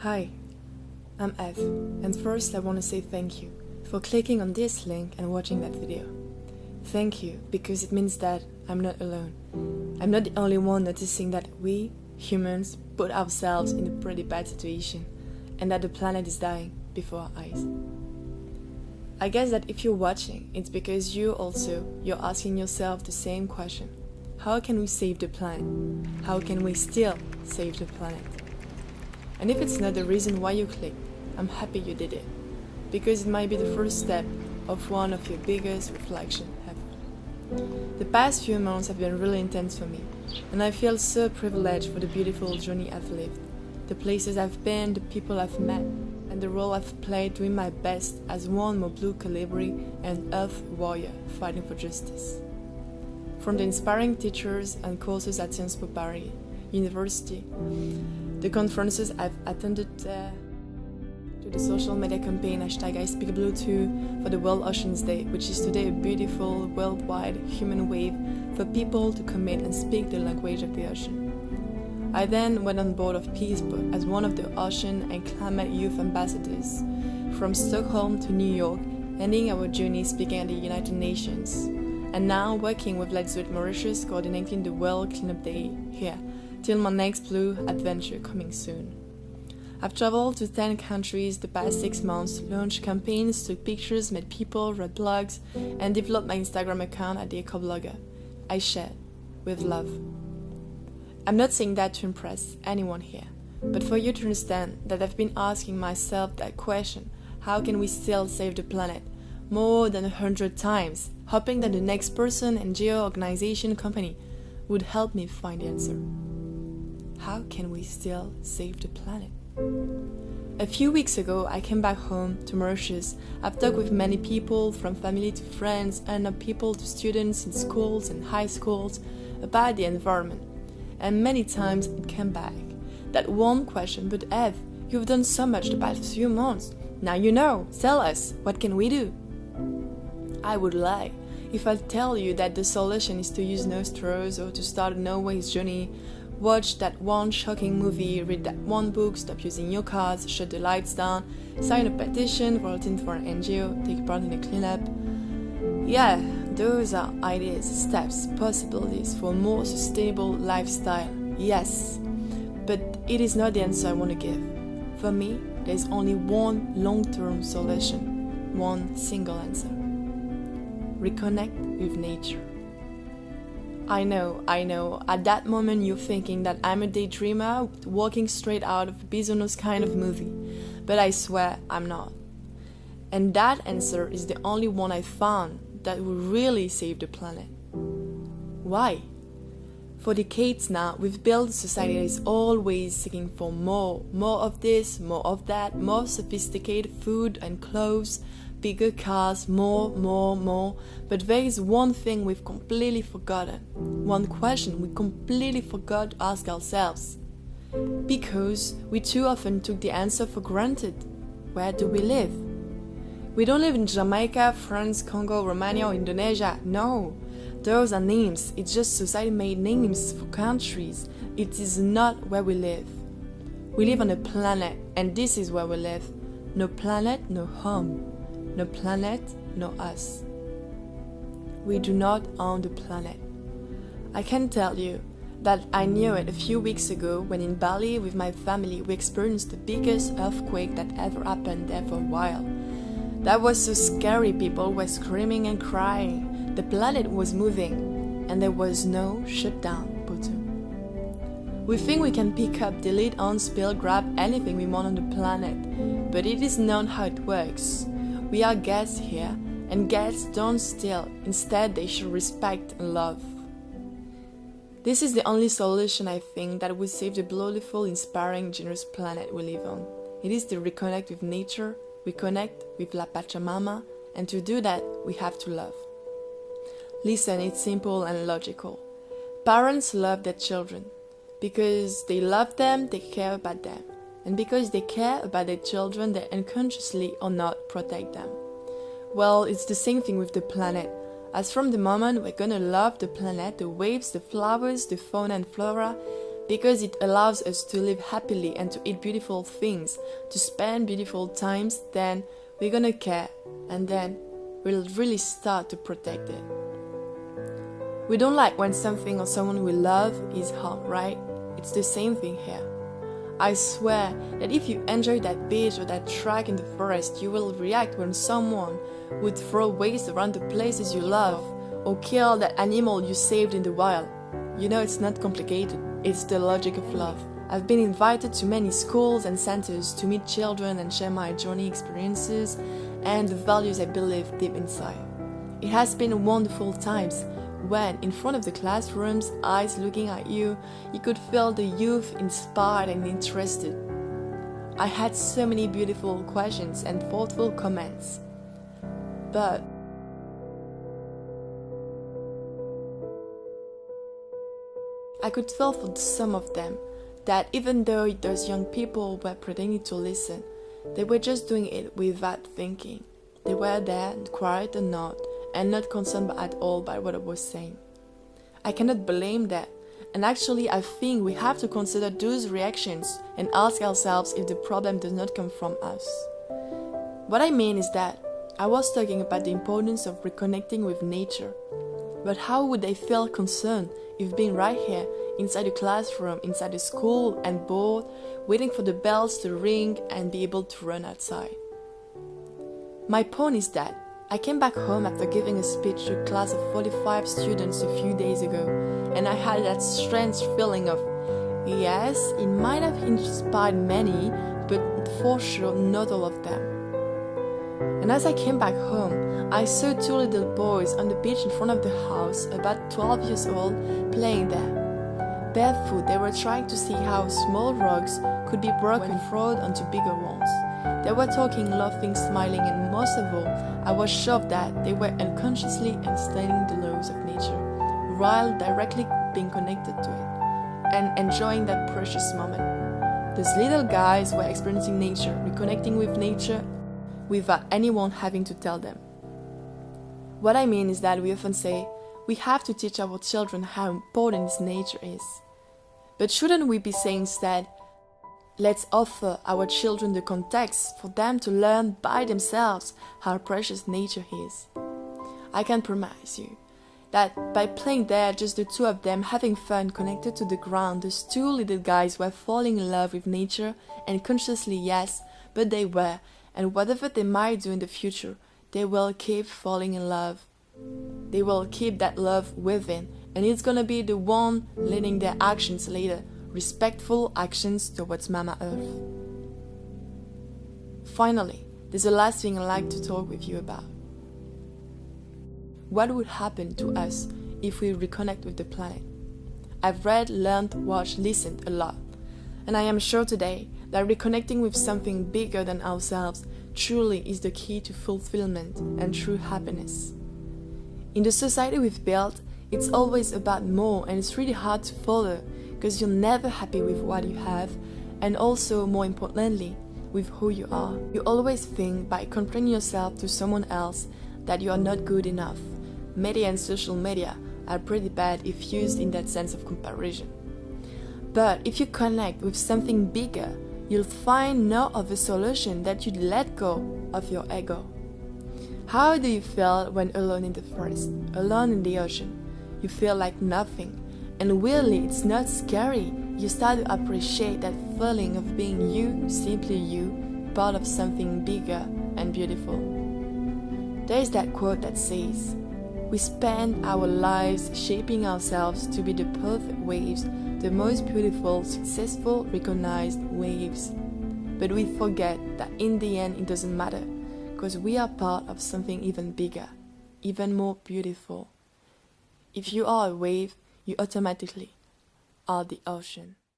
Hi, I'm Ev, and first I want to say thank you for clicking on this link and watching that video. Thank you because it means that I'm not alone. I'm not the only one noticing that we, humans, put ourselves in a pretty bad situation and that the planet is dying before our eyes. I guess that if you're watching, it's because you're asking yourself the same question. How can we save the planet? How can we still save the planet? And if it's not the reason why you clicked, I'm happy you did it, because it might be the first step of one of your biggest reflections ever. The past few months have been really intense for me, and I feel so privileged for the beautiful journey I've lived, the places I've been, the people I've met, and the role I've played doing my best as one more blue colibri and earth warrior fighting for justice. From the inspiring teachers and courses at Isambourg Paris University, the conferences I've attended there, to the social media campaign #ISpeakBlue2 for the World Oceans Day, which is today a beautiful worldwide human wave for people to commit and speak the language of the ocean. I then went on board of Peace Boat as one of the Ocean and Climate Youth Ambassadors from Stockholm to New York, ending our journey speaking at the United Nations, and now working with Let's Do It Mauritius coordinating the World Cleanup Day here, till my next blue adventure coming soon. I've traveled to 10 countries the past 6 months, launched campaigns, took pictures, met people, read blogs, and developed my Instagram account at the Ecoblogger. I share with love. I'm not saying that to impress anyone here, but for you to understand that I've been asking myself that question, how can we still save the planet, more than 100 times, hoping that the next person, NGO, organization, company would help me find the answer. How can we still save the planet? A few weeks ago, I came back home to Mauritius. I've talked with many people, from family to friends, and people to students in schools and high schools, about the environment. And many times it came back. That one question, but Ev, you've done so much the past few months. Now you know, tell us, what can we do? I would lie if I tell you that the solution is to use no straws or to start a no-waste journey. Watch that one shocking movie, read that one book, stop using your cars, shut the lights down, sign a petition, volunteer for an NGO, take part in a cleanup. Yeah, those are ideas, steps, possibilities for a more sustainable lifestyle, yes. But it is not the answer I want to give. For me, there's only one long-term solution, one single answer. Reconnect with nature. I know, at that moment you're thinking that I'm a daydreamer walking straight out of a Bisounours kind of movie, but I swear I'm not. And that answer is the only one I found that will really save the planet. Why? For decades now, we've built a society that is always seeking for more of this, more of that, more sophisticated food and clothes, bigger cars, more, but there is one thing we've completely forgotten, one question we completely forgot to ask ourselves. Because we too often took the answer for granted. Where do we live? We don't live in Jamaica, France, Congo, Romania or Indonesia, no. Those are names, it's just society-made names for countries. It is not where we live. We live on a planet, and this is where we live. No planet, no home. No planet, no us. We do not own the planet. I can tell you that I knew it a few weeks ago when in Bali with my family we experienced the biggest earthquake that ever happened there for a while. That was so scary, people were screaming and crying. The planet was moving and there was no shutdown button. We think we can pick up, delete, unspill, grab anything we want on the planet, but it is not how it works. We are guests here, and guests don't steal. Instead, they should respect and love. This is the only solution, I think, that will save the beautiful, inspiring, generous planet we live on. It is to reconnect with nature, reconnect with La Pachamama, and to do that, we have to love. Listen, it's simple and logical. Parents love their children. Because they love them, they care about them. And because they care about their children, they unconsciously or not protect them. Well, it's the same thing with the planet. As from the moment we're gonna love the planet, the waves, the flowers, the fauna and flora, because it allows us to live happily and to eat beautiful things, to spend beautiful times, then we're gonna care, and then we'll really start to protect it. We don't like when something or someone we love is harmed, right? It's the same thing here. I swear that if you enjoy that beach or that track in the forest, you will react when someone would throw waste around the places you love or kill that animal you saved in the wild. You know, it's not complicated. It's the logic of love. I've been invited to many schools and centers to meet children and share my journey experiences and the values I believe deep inside. It has been wonderful times when, in front of the classrooms, eyes looking at you, you could feel the youth inspired and interested. I had so many beautiful questions and thoughtful comments. But I could feel for some of them that even though those young people were pretending to listen, they were just doing it without thinking. They were there, quiet or not, and not concerned at all by what I was saying. I cannot blame that, and actually I think we have to consider those reactions and ask ourselves if the problem does not come from us. What I mean is that I was talking about the importance of reconnecting with nature, but how would they feel concerned if being right here, inside a classroom, inside a school, and bored, waiting for the bells to ring and be able to run outside? My point is that I came back home after giving a speech to a class of 45 students a few days ago, and I had that strange feeling of, yes, it might have inspired many, but for sure not all of them. And as I came back home, I saw two little boys on the beach in front of the house, about 12 years old, playing there. Barefoot, they were trying to see how small rocks could be broken and thrown onto bigger ones. They were talking, laughing, smiling, and most of all, I was shocked that they were unconsciously understanding the laws of nature, while directly being connected to it, and enjoying that precious moment. Those little guys were experiencing nature, reconnecting with nature, without anyone having to tell them. What I mean is that we often say, we have to teach our children how important this nature is. But shouldn't we be saying instead, let's offer our children the context for them to learn by themselves how precious nature is? I can promise you that by playing there, just the two of them having fun connected to the ground, those two little guys were falling in love with nature, and consciously yes, but they were, and whatever they might do in the future, they will keep falling in love. They will keep that love within, and it's gonna be the one leading their actions later, respectful actions towards Mama Earth. Finally, there's a last thing I'd like to talk with you about. What would happen to us if we reconnect with the planet? I've read, learned, watched, listened a lot, and I am sure today that reconnecting with something bigger than ourselves truly is the key to fulfillment and true happiness. In the society we've built, it's always about more, and it's really hard to follow because you're never happy with what you have, and also, more importantly, with who you are. You always think by comparing yourself to someone else that you are not good enough. Media and social media are pretty bad if used in that sense of comparison. But if you connect with something bigger, you'll find no other solution that you'd let go of your ego. How do you feel when alone in the forest, alone in the ocean? You feel like nothing, and really it's not scary. You start to appreciate that feeling of being you, simply you, part of something bigger and beautiful. There is that quote that says, "We spend our lives shaping ourselves to be the perfect waves, the most beautiful, successful, recognized waves." But we forget that in the end it doesn't matter, because we are part of something even bigger, even more beautiful. If you are a wave, you automatically are the ocean.